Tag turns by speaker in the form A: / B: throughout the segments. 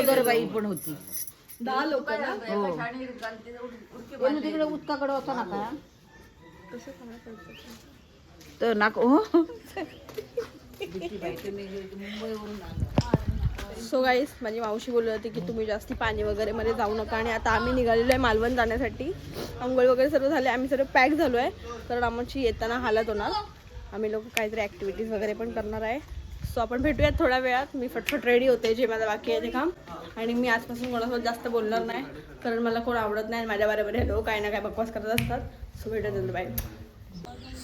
A: गरोदरबाई पण होती.
B: 10 लोक ना.
A: हो. तिकडे उत्काकडे होता ना का तर नाक
B: सो गाईस, माझी मावशी बोलत होती की तुम्ही जास्ती पाणी वगैरे मध्ये जाऊ नका. आणि आता आम्ही निघालेलो आहे मालवण जाण्यासाठी. अंघोळ वगैरे सर्व झाले, आम्ही सर्व पॅक झालो आहे, कारण आमची येताना हालत होणार. आम्ही लोक काहीतरी ॲक्टिव्हिटीज वगैरे पण करणार आहे. सो आपण भेटूयात थोड्या वेळात. मी फटफट रेडी होते, जे माझं बाकी आहे ते काम. आणि मी आजपासून कोणासोबत जास्त बोलणार नाही, कारण मला कोण आवडत नाही माझ्या बरोबर हॅलो काय ना काय बकवास करत असतात. सो भेटत बाय.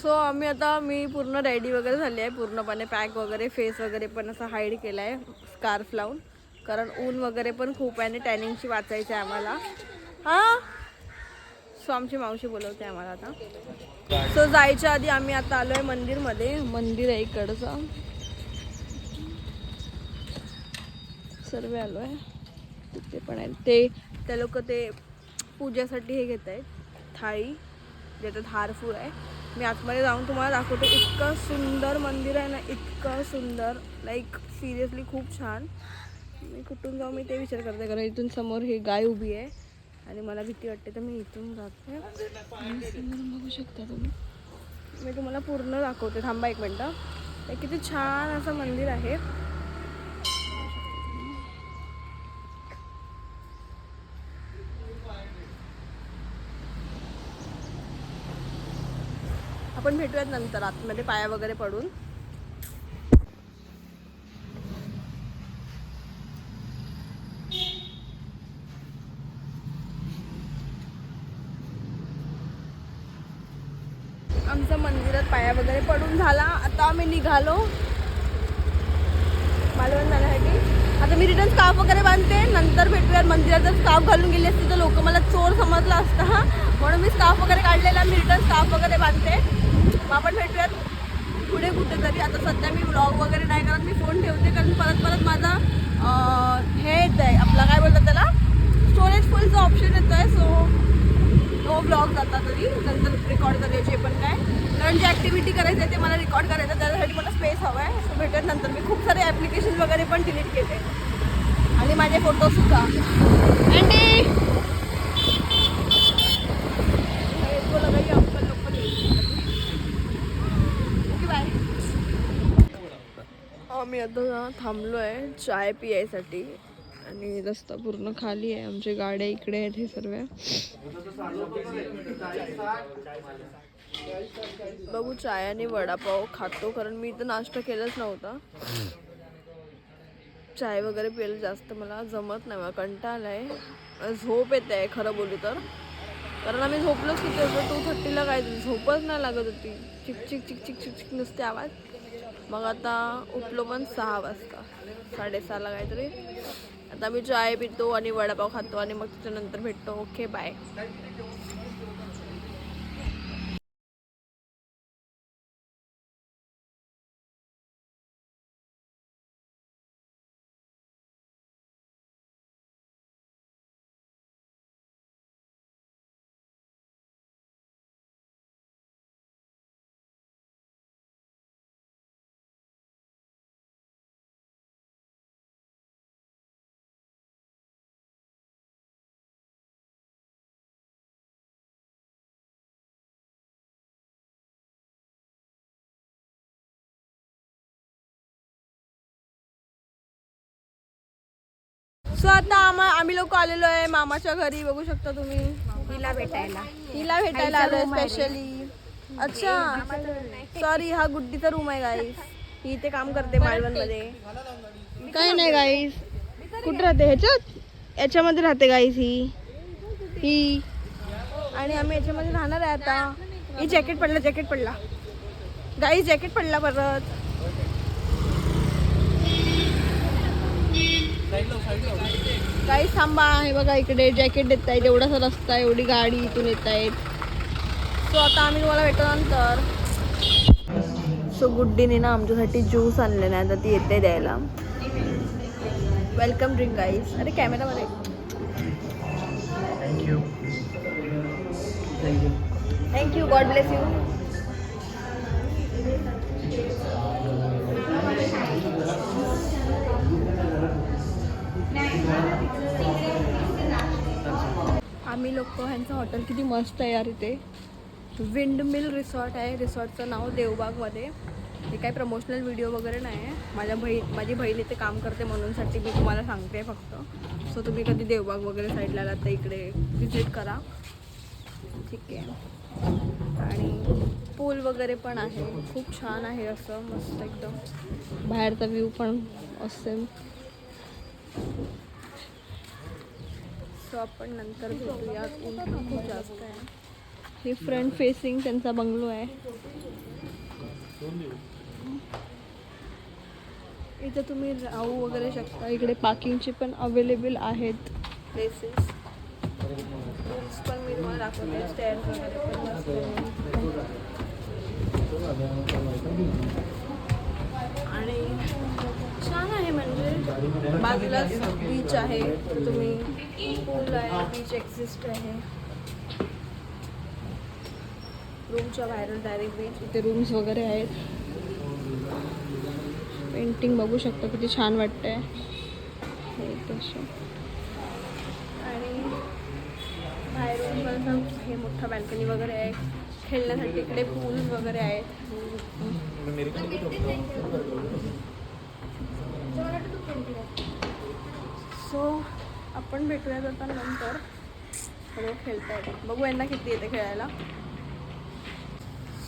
B: सो मी पूर्ण रेडी वगैरे झाली आहे, पूर्णपणे पॅक वगैरे, फेस वगैरे पण असं हाईड केला आहे स्कार्फ लावून, कारण ऊन वगैरे पण खूप आहे आणि टॅनिंगची वाचायची आहे आम्हाला. हां, सो आमची मावशी बोलवते आम्हाला आता. सो जायच्या आधी आम्ही आता आलो आहे मंदिरमध्ये. मंदिर आहे इकडचं, सर्व आलो आहे. तिथे पण आहे ते लोक ते पूजेसाठी हे घेत आहेत थाळी, ज्याच्यात हारफूल आहे. मी आतमध्ये जाऊन तुम्हाला दाखवते. इतकं सुंदर मंदिर आहे ना, इतकं सुंदर, लाईक सिरियसली खूप छान. मी कुठून जाऊ मी ते विचार करते, कारण इथून समोर ही गाय उभी आहे आणि मला भीती वाटते, तर मी इथून जाते. बघू शकता तुम्ही, मी तुम्हाला पूर्ण दाखवते. थांबा एक मिनटं. हे किती छान असं मंदिर आहे. आपण भेटूयात नंतर आतमध्ये पाया वगैरे पडून. आमचं मंदिरात पाया वगैरे पडून झाला. आता आम्ही निघालो मालवण जाण्यासाठी. आता मी रिटर्न स्कार्फ वगैरे बांधते, नंतर भेटूयात. मंदिरात जर स्कार्फ घालून गेली असती तर लोक मला चोर समजला असता, म्हणून मी स्कार्फ वगैरे काढलेला. मी रिटर्न स्कार्फ वगैरे बांधते. मग आपण भेटूयात पुढे कुठेतरी. आता सध्या मी व्लॉग वगैरे नाही करत, मी फोन ठेवते, कारण परत माझा हे येत आहे, आपला काय बोलतात त्याला, स्टोरेज फुलचा ऑप्शन येतो आहे. सो नो ब्लॉग जाता तरी नंतर रेकॉर्ड करायचे पण काय, कारण जी ॲक्टिव्हिटी करायची आहे ते मला रेकॉर्ड करायचं आहे, त्याच्यासाठी मला स्पेस हवा आहे. सो भेटत नंतर. मी खूप सारे ॲप्लिकेशन वगैरे पण डिलीट केले आणि माझे फोटोसुद्धा. Andy bye. आम्ही आता थांबलो आहे चाय पियायसाठी आणि रस्ता पूर्ण खाली आहे. आमच्या गाड्या इकडे आहेत हे सर्व. बघू, चाय आणि वडापाव खातो, कारण मी इथं नाश्ता केलाच नव्हता. चाय वगैरे प्यायला जास्त मला जमत नाही, मला कंटाळा आलाय. झोप येते आहे खरं बोलू तर, कारण आम्ही झोपलोच किती होतं 2:30ला. काय झोपच नाही लागत होती, चिक चिक चिक चिक चिक चिक नुसते आवाज. मग आता उठलो पण 6 वाजता, 6:30ला काहीतरी. आता मी चाय पितो आणि वडापाव खातो आणि मग त्याच्यानंतर भेटतो. Okay bye. सो आता आम्ही लोक आलेलो आहे मामाच्या घरी. बघू शकता तुम्ही,
A: तिला भेटायला
B: आलोय स्पेशली. अच्छा, सॉरी, हा गुड्डीचा रूम आहे गाईस. ही इथे काम करते मालवण मध्ये. काय नाही गाईस, कुठे राहते? याच्यामध्ये राहते गाईस ही. आणि आम्ही याच्यामध्ये राहणार आहे आता. ही जॅकेट पडला गाईस, जॅकेट पडला परत. गाईस थांबा, हे बघा इकडे जॅकेट देत आहेत. एवढासा रस्ता, एवढी गाडी इथून येत आहेत. सो आता आम्ही तुम्हाला भेटू नंतर. सो गुड्डीने ना आमच्यासाठी ज्यूस आणले नाही, आता ती येते द्यायला. वेलकम ड्रिंक गाईस. अरे कॅमेरामध्ये. थँक्यू. God bless you. आम्ही लोक ह्यांचं हॉटेल किती मस्त आहे यार. इथे विंड मिल रिसॉर्ट आहे. रिसॉर्टचं नाव देवबागमध्ये. हे काही प्रमोशनल व्हिडिओ वगैरे नाही आहे. माझी बहीण इथे काम करते म्हणूनसाठी मी तुम्हाला सांगते फक्त. सो तुम्ही कधी देवबाग वगैरे साईडला आलात तर इकडे विजिट करा. ठीक आहे. आणि पूल वगैरे पण आहे. खूप छान आहे असं मस्त एकदम. बाहेरचा व्ह्यू पण असेल. सो आपण नंतर भेटूया. ऊन पण खूप जास्त आहे. हे फ्रंट फेसिंग त्यांचा बंगलो आहे. इथं तुम्ही राहू वगैरे शकता. इकडे पार्किंगचे पण अवेलेबल आहेत प्लेसेस. रूम्स पण मी तुम्हाला दाखवते. स्टेअर्स वगैरे पण मस्त आणि छान आहे. म्हणजे बाजूलाच बीच आहे. तुम्ही पूल आहे. बीच एक्झिस्ट आहे. रूमच्या बाहेर डायरेक्ट बीच. इथे रूम्स वगैरे आहेत. पेंटिंग बघू शकता किती छान वाटतंय हे तसं. आणि बाहेरून पण हे मोठा बॅल्कनी वगैरे आहे. खेळण्यासाठी इकडे पूल वगैरे आहेत. सो आपण भेटूयात आता नंतर. सगळं खेळता येतं. बघू यांना किती येते खेळायला.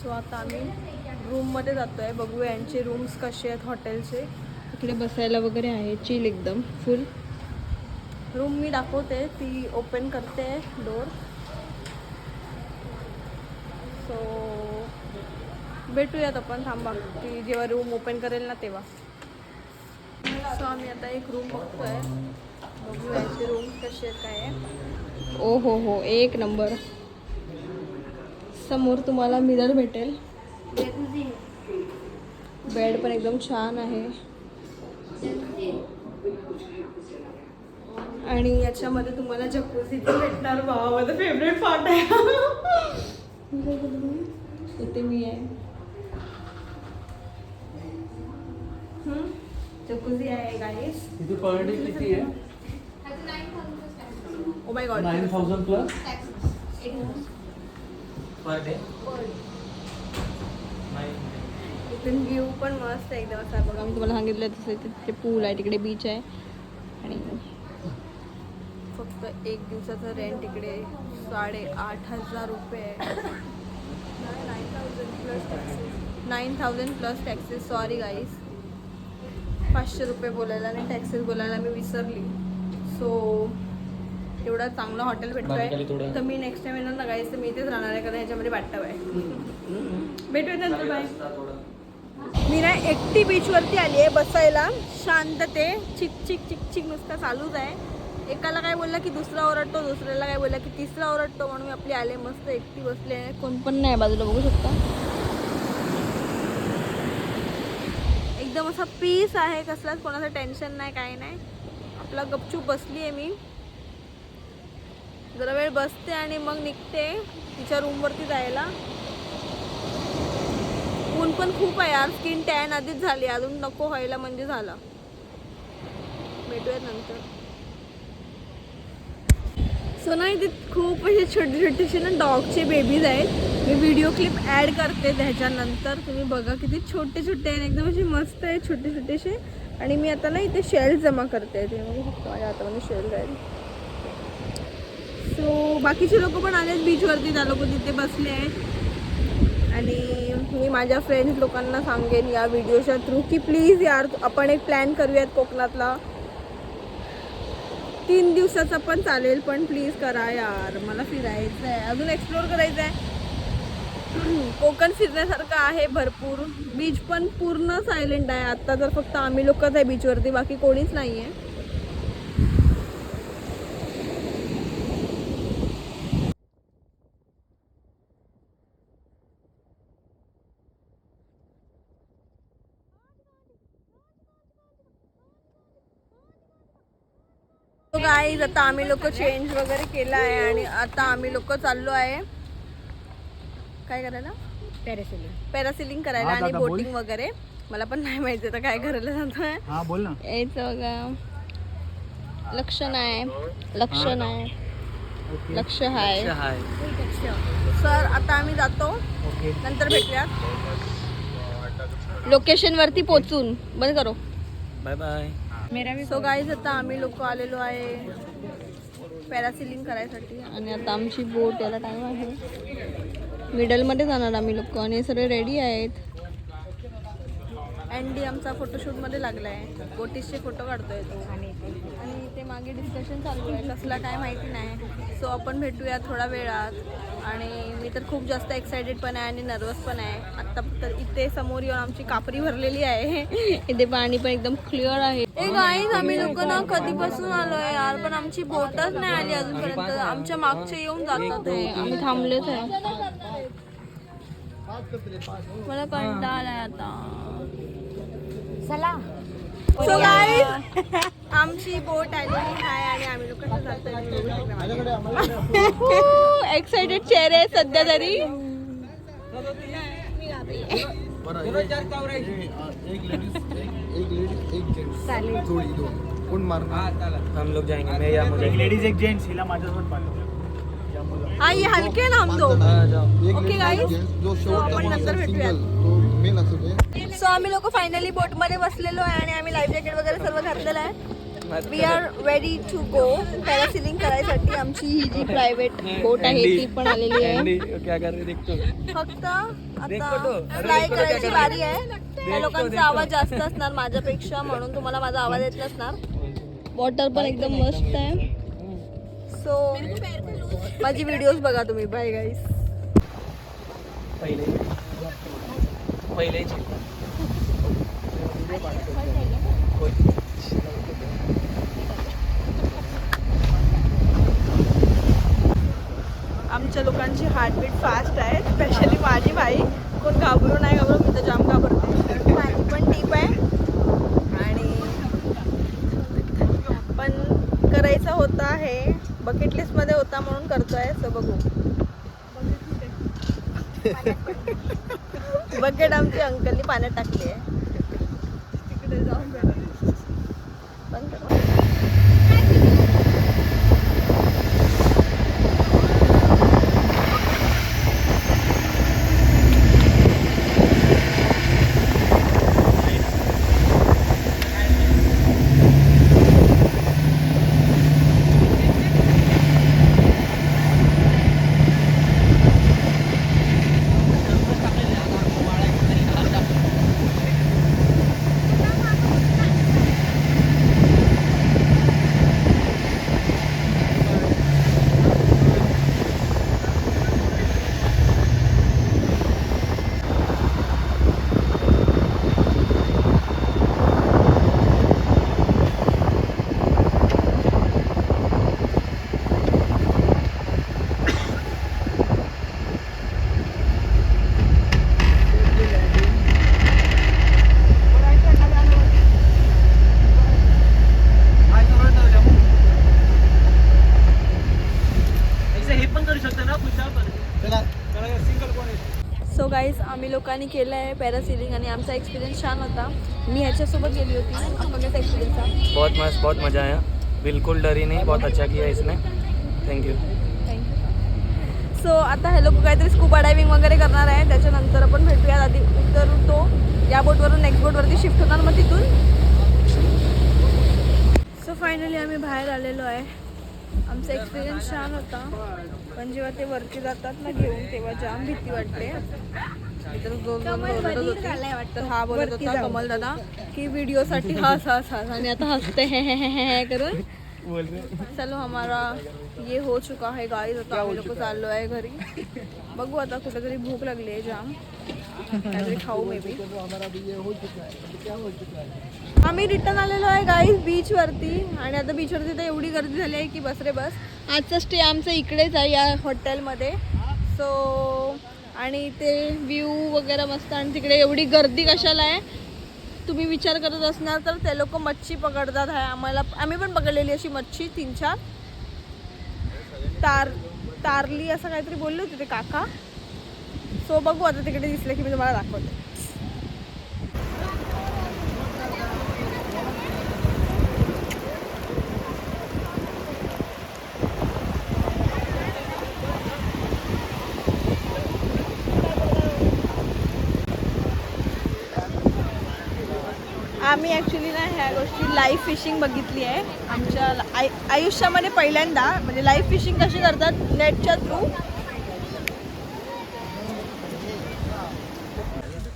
B: सो आता आम्ही रूममध्ये जातो आहे. बघूया यांचे रूम्स कसे आहेत हॉटेलचे. इकडे बसायला वगैरे आहे. चिल एकदम फुल. रूम मी दाखवते. ती ओपन करते डोर. सो भेटूयात आपण. थांबा ती जेव्हा रूम ओपन करेल ना तेव्हा. सो आम्ही आता एक रूम बघतोय. बघूया यांचे रूम्स कसे आहेत काय आहे. ओ हो एक नंबर. समोर तुम्हाला मिरर भेटेल. बेड पण एकदम छान आहे. आणि याच्यामध्ये तुम्हाला जकूझी भेटणार. माझा फेवरेट पार्ट आहे. इथे मी आहे. जकूझी आहे गाईस.
C: इथे पर डे किती आहे?
B: Oh my God
C: 9000 plus per day.
B: इथून व्ह्यू पण मस्त एकदम असा बघा. मी तुम्हाला सांगितलं तसं तिथे पूल आहे. तिकडे बीच आहे. आणि फक्त एक दिवसाचं रेंट इकडे 8,500 रुपये. 9,000 प्लस टॅक्सेस. सॉरी गाईस. 500 रुपये बोलायला आणि टॅक्सेस बोलायला मी विसरली. सो एवढा चांगलं हॉटेल भेटतोय तर मी नेक्स्ट टाइम येणार ना गाईस तर मी इथेच राहणार आहे. कारण ह्याच्यामध्ये बाटव आहे. भेटूया नंतर. बाय. मी ना एकटी बीचवरती आली आहे बसायला. शांतते. चिक चिक चिक चिक नुसतं चालूच आहे. एकाला काय बोलला की दुसरा ओरडतो. दुसऱ्याला काय बोलला की तिसरा ओरडतो. म्हणून मी आपली आले मस्त एकटी बसले आहे. कोण पण नाही बाजूला. बघू शकता एकदम असा पीस आहे. कसलाच कोणाचं टेन्शन नाही काय नाही. आपला गपचूप बसली आहे मी. जरा वेळ बसते आणि मग निघते तिच्या रूमवरती जायला. ऊन पण खूप आहे यार. स्किन टॅन आधीच झाली. अजून नको व्हायला म्हणजे झाला. भेटूयात नंतर. सो ना इथे खूप असे छोटे छोटेसे ना डॉगचे बेबीज आहेत. मी व्हिडिओ क्लिप ॲड करते त्याच्यानंतर. तुम्ही बघा किती छोटे छोटे आहेत. एकदम असे मस्त आहेत छोटे छोटेसे. आणि मी आता ना इथे शेल जमा करते. ते बघू शकतो माझ्या हातामध्ये शेल राहील. सो बाकीचे लोक पण आलेत बीचवरती. त्या लोक तिथे बसले आहेत. आणि मी माझ्या फ्रेंड्स लोकांना सांगेन या व्हिडिओच्या थ्रू की प्लीज यार आपण एक प्लॅन करूयात कोकणातला. 3 दिवसाचा पण चालेल पण प्लीज करा यार. मला फिरायचं आहे. अजून एक्सप्लोअर करायचं आहे. कोकण फिरण्यासारखं आहे भरपूर. बीच पण पूर्ण सायलेंट आहे. आत्ता तर फक्त आम्ही लोकच आहे बीचवरती. बाकी कोणीच नाही आहे. गाईज आता आम्ही लोक चेंज वगैरे केला आहे. आणि आता आम्ही लोक चाललो आहे काय करायला. पॅरासिलिंग करायला आणि बोटिंग वगैरे. मला पण नाही माहिती आता काय करायला जातोय.
C: हा बोल ना.
B: यायचं बघा. लक्ष नाही. लक्ष हाय. सर आता आम्ही जातो. नंतर भेटूयात लोकेशन वरती पोचून. बंद करो.
C: Bye bye.
B: सो गाईज आता आम्ही लोक आलेलो आहे पॅरासिलिंग करायसाठी आणि आता आमची बोट याला टाइम आहे. मिडलमध्ये जाणार आम्ही लोक आणि सगळे रेडी आहेत. अँडी आमचा फोटोशूटमध्ये लागला आहे. बोटीचे फोटो काढतोय तो आणि ते मागे डिस्कशन चालू आहे कसला काय माहिती नाही. सो आपण भेटूया थोड्या वेळात. आणि मी तर खूप जास्त एक्सायटेड पण आहे आणि नर्वस पण आहे. आत्ता तर इथे समोर येऊन आमची कापरी भरलेली आहे. इथे पाणी पण एकदम क्लिअर आहे. ए गाईज आम्ही लोक ना कधीपासून आलोय यार पण आमची बोटच नाही आली अजूनपर्यंत. आमच्या मागचे येऊन जातात आहे. आम्ही थांबलेच आहे. मला कंटाळा आलाय आता.
A: चला
B: सो गाईज आमची बोट आलेली आहे आणि आम्ही लोक जातोय. एक्साइटेड चेहरे आहे सध्या तरी.
C: हम लोग जाएंगे. मैं या मुझे.
D: लेडीज एक जेंट्स हिला माझ्यासोबत पाठव.
B: हाँ ये हल्के ना हम दो. ओके गाईज सो आपण नंतर भेटूया. सो आम्ही लोक फायनली बोट मध्ये बसलेलो आहे आणि आम्ही लाईफ जॅकेट वगैरे सर्व घातलेलं आहे. We are ready to go parasailing करायसाठी. आमची ही जी प्रायव्हेट बोट आहे ती पण आलेली आहे.
C: क्या कर रहे देखतो.
B: फक्त आता फ्लाय करायची बारी आहे. त्या लोकांचा आवाज जास्त असणार माझ्यापेक्षा म्हणून तुम्हाला माझा आवाज येत नसणार. वॉटर पण एकदम मस्त आहे. सो माझी व्हिडिओज बघा तुम्ही. बाय गाईस.
C: पहिले
B: आमच्या लोकांची हार्टबीट फास्ट आहे. स्पेशली माझी बाई. कोण घाबरू नाही घाबरू. मी तर जाम घाबरते. पाणी पण डीप आहे आणि पण करायचं होता हे बकेट लिस्ट मध्ये होता म्हणून करतोय. सो बघू. बकेट आमची अंकलनी पाण्यात टाकली आहे. तिकडे जाऊन बंद करा. सो गाईज आम्ही लोकांनी केलं आहे पॅरासिलिंग आणि आमचा एक्सपिरियन्स छान होता. मी ह्याच्यासोबत गेली होती. आपला एक्सपिरियन्स था.
C: बहुत मस्त, बहुत मज़ा आया. बिल्कुल डरी नहीं. बहुत अच्छा किया इसने. थँक्यू.
B: सो आता हे लोक काहीतरी स्कूबा डायव्हिंग वगैरे करणार आहे. त्याच्यानंतर आपण भेटूया. आधी उतरतो या बोटवरून नेक्स्ट बोटवरती शिफ्ट होणार मग तिथून. सो फायनली आम्ही बाहेर आलेलो आहे. आमचा एक्सपिरियन्स छान होता पण जेव्हा ते वरती जातात ना घेऊन तेव्हा जाम भीती वाटते. तर तर हा बोलत होता कमल दादा की व्हिडिओसाठी हस हस हस आणि आता हसते हे करून. चलो हमारा ये हो चुका है गाइस. आता आम्ही लोक चाललो आहे घरी. बघू आता कुठेतरी भूक लागली आहे जाम. काहीतरी खाऊ मे बी. आम्ही रिटर्न आलेलो आहे गाईज बीचवरती आणि आता बीचवरती तर एवढी गर्दी झाली आहे की बस रे बस. आजचा स्टे आमचा इकडेच आहे या हॉटेलमध्ये. सो आणि ते व्ह्यू वगैरे मस्त आणि तिकडे एवढी गर्दी कशाला आहे तुम्ही विचार करत असणार तर ते लोक मच्छी पकडतात आहे. आम्ही पण पकडलेली अशी मच्छी 3-4 तारली असं काहीतरी बोलले होते ते काका. सो बघू आता तिकडे दिसले की मी तुम्हाला दाखवते. आम्ही ॲक्च्युली ना ह्या गोष्टी लाईव्ह फिशिंग बघितली आहे आमच्या आयुष्यामध्ये पहिल्यांदा. म्हणजे लाईव्ह फिशिंग कशी करतात नेटच्या थ्रू.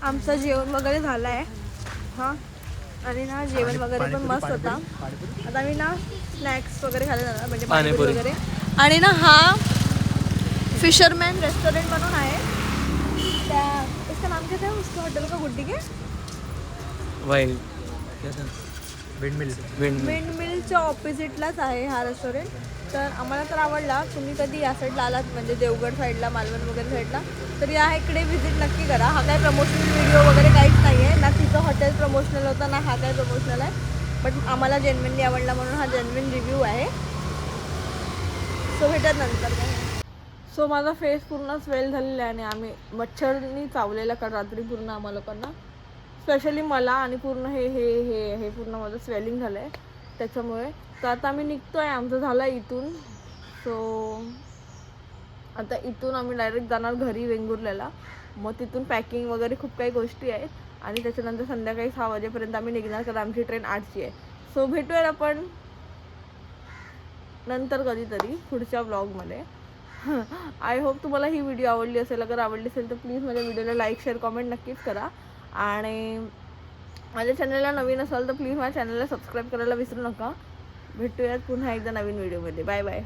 B: आमचं जेवण वगैरे झालं आहे हां. आणि ना जेवण वगैरे पण मस्त होता. आता आम्ही ना स्नॅक्स वगैरे खायला जाणार म्हणजे पाणीपुरी वगैरे. आणि ना हा फिशरमॅन रेस्टोरेंट म्हणून आहे. त्या इसका नाम क्या था उसका होटल का गुड्डी के विंडमिलच्या ऑपोजिटलाच आहे हा रेस्टॉरंट. तर आम्हाला तर आवडला. तुम्ही कधी या साईडला आलात म्हणजे देवगड साईडला मालवण वगैरे साईडला तर या इकडे व्हिजिट नक्की करा. हा काय प्रमोशनल व्हिडिओ वगैरे काहीच नाही आहे ना. तिचं हॉटेल प्रमोशनल होता ना हा काय प्रमोशनल आहे. बट आम्हाला जेन्युइनली आवडला म्हणून हा जेन्युइन रिव्ह्यू आहे. सो भेटत नंतर काय. सो माझा फेस पूर्ण स्वेल झालेला आहे आणि आम्ही मच्छरनी चावलेला का रात्री पूर्ण आम्हा लोकांना स्पेशली मला. आणि पूर्ण हे हे हे हे पूर्ण माझं स्वेलिंग झालं आहे त्याच्यामुळे. तर आता आम्ही निघतो आहे. आमचं झालं आहे इथून. सो आता इथून आम्ही डायरेक्ट जाणार घरी वेंगुर्ल्याला. मग तिथून पॅकिंग वगैरे खूप काही गोष्टी आहेत. आणि त्याच्यानंतर संध्याकाळी 6 वाजेपर्यंत आम्ही निघणार कारण आमची ट्रेन 8ची आहे. सो भेटूया आपण नंतर कधीतरी पुढच्या ब्लॉगमध्ये. आय होप तुम्हाला ही व्हिडिओ आवडली असेल. अगर आवडली असेल तर प्लीज माझ्या व्हिडिओला लाईक शेअर कॉमेंट नक्कीच करा. आणि माझ्या चॅनलला नवीन असाल तर प्लीज माझ्या चॅनलला सबस्क्राईब करायला विसरू नका. भेटूयात पुन्हा एकदा नवीन व्हिडिओमध्ये. Bye bye.